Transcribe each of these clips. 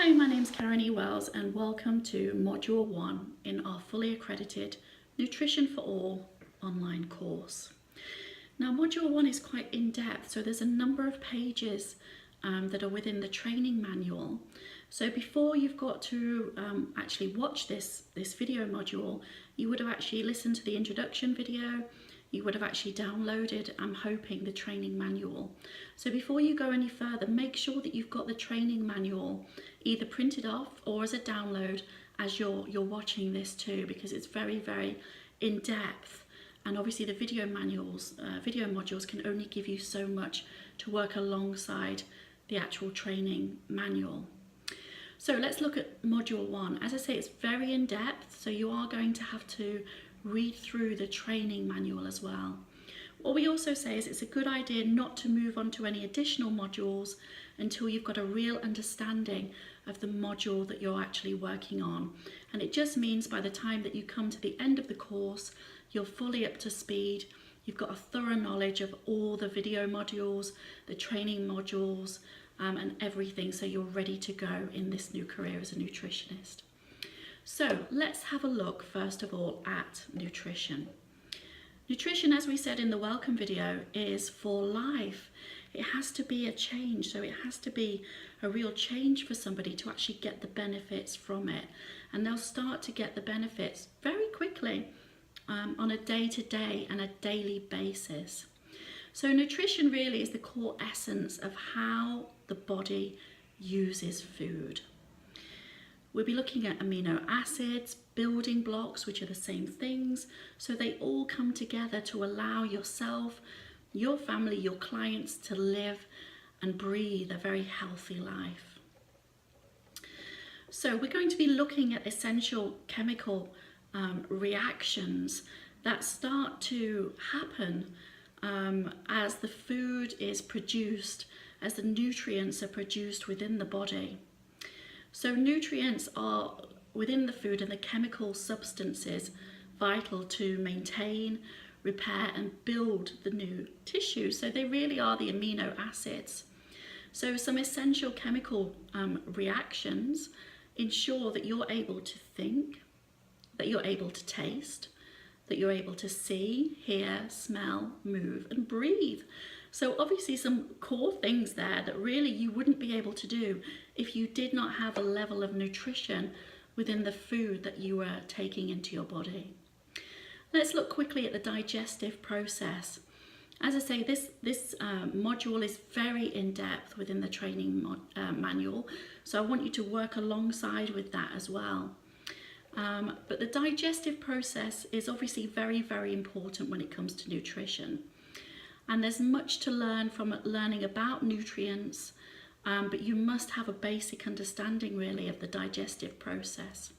Hi, my name's Karen E. Wells and welcome to Module 1 in our fully accredited Nutrition for All online course. Now Module 1 is quite in-depth, so there's a number of pages that are within the training manual. So before you've got to actually watch this video module, you would have actually listened to the introduction video. You would have actually downloaded, I'm hoping, the training manual. So before you go any further, make sure that you've got the training manual either printed off or as a download as you're watching this too, because it's very, very in-depth. And obviously the video modules can only give you so much to work alongside the actual training manual. So let's look at Module 1. As I say, it's very in-depth, so you are going to have to read through the training manual as well. What we also say is it's a good idea not to move on to any additional modules until you've got a real understanding of the module that you're actually working on. And it just means by the time that you come to the end of the course, you're fully up to speed. You've got a thorough knowledge of all the video modules, the training modules, and everything, so you're ready to go in this new career as a nutritionist. So let's have a look first of all at nutrition. Nutrition, as we said in the welcome video, is for life. It has to be a change, so it has to be a real change for somebody to actually get the benefits from it. And they'll start to get the benefits very quickly on a day-to-day and a daily basis. So nutrition really is the core essence of how the body uses food. We'll be looking at amino acids, building blocks, which are the same things. So they all come together to allow yourself, your family, your clients to live and breathe a very healthy life. So we're going to be looking at essential chemical reactions that start to happen as the food is produced, as the nutrients are produced within the body. So nutrients are within the food and the chemical substances vital to maintain, repair and build the new tissue. So they really are the amino acids. So some essential chemical reactions ensure that you're able to think, that you're able to taste, that you're able to see, hear, smell, move and breathe. So obviously some core things there that really you wouldn't be able to do if you did not have a level of nutrition within the food that you were taking into your body. Let's look quickly at the digestive process. As I say, this module is very in-depth within the training manual, so I want you to work alongside with that as well. But the digestive process is obviously very, very important when it comes to nutrition. And there's much to learn from learning about nutrients, but you must have a basic understanding really of the digestive process.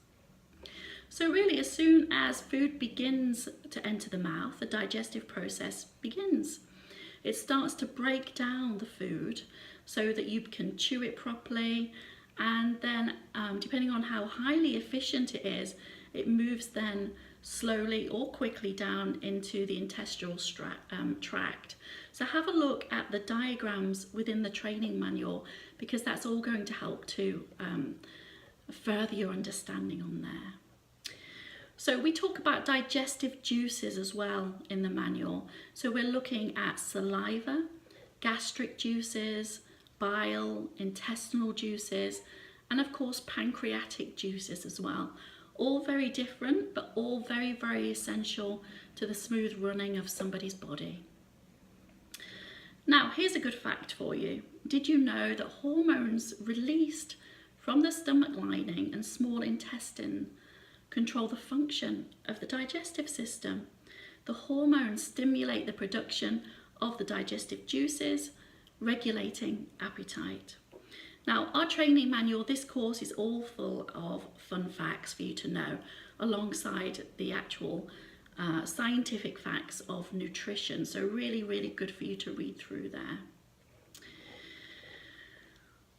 So really, as soon as food begins to enter the mouth, the digestive process begins. It starts to break down the food so that you can chew it properly, and then depending on how highly efficient it is, it moves then slowly or quickly down into the intestinal tract. So have a look at the diagrams within the training manual, because that's all going to help to further your understanding on there. So we talk about digestive juices as well in the manual. So we're looking at saliva, gastric juices, bile, intestinal juices, and of course pancreatic juices as well. All very different, but all very, very essential to the smooth running of somebody's body. Now, here's a good fact for you. Did you know that hormones released from the stomach lining and small intestine control the function of the digestive system? The hormones stimulate the production of the digestive juices, regulating appetite. Now, our training manual, this course is all full of fun facts for you to know, alongside the actual scientific facts of nutrition. So really, really good for you to read through there.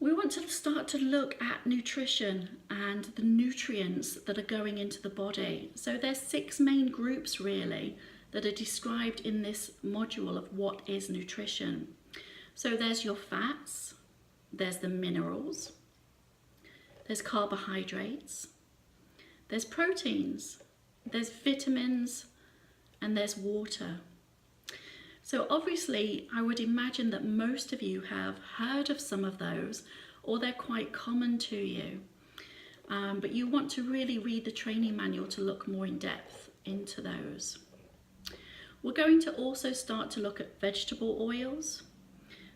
We want to start to look at nutrition and the nutrients that are going into the body. So there's 6 main groups really that are described in this module of what is nutrition. So there's your fats, there's the minerals, there's carbohydrates, there's proteins, there's vitamins, and there's water. So obviously, I would imagine that most of you have heard of some of those, or they're quite common to you. But you want to really read the training manual to look more in depth into those. We're going to also start to look at vegetable oils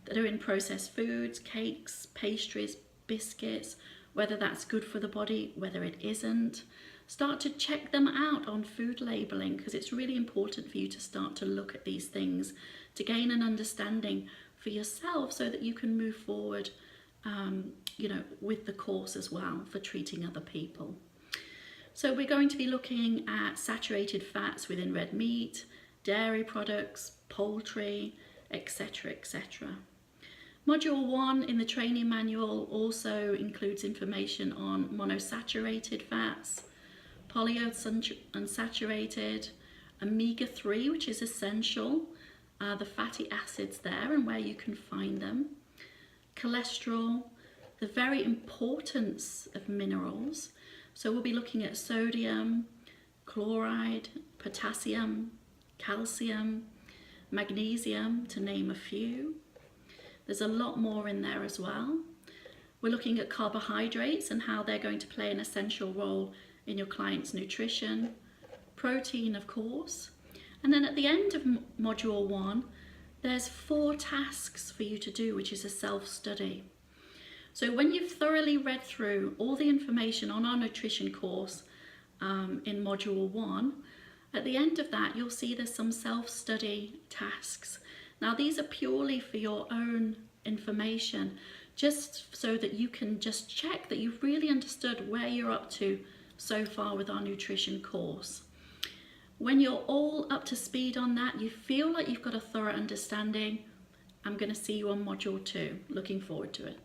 that are in processed foods, cakes, pastries, biscuits, whether that's good for the body, whether it isn't. Start to check them out on food labelling, because it's really important for you to start to look at these things to gain an understanding for yourself so that you can move forward with the course as well for treating other people. So we're going to be looking at saturated fats within red meat, dairy products, poultry, etc., etc. Module 1 in the training manual also includes information on monosaturated fats, polyunsaturated, omega-3, which is essential, the fatty acids there and where you can find them, cholesterol, the very importance of minerals. So we'll be looking at sodium, chloride, potassium, calcium, magnesium, to name a few. There's a lot more in there as well. We're looking at carbohydrates and how they're going to play an essential role in your client's nutrition, protein of course, and then at the end of module 1 there's 4 tasks for you to do, which is a self-study. So when you've thoroughly read through all the information on our nutrition course in module 1, at the end of that you'll see there's some self-study tasks. Now these are purely for your own information, just so that you can just check that you've really understood where you're up to so far with our nutrition course. When you're all up to speed on that, you feel like you've got a thorough understanding, I'm going to see you on module 2. Looking forward to it.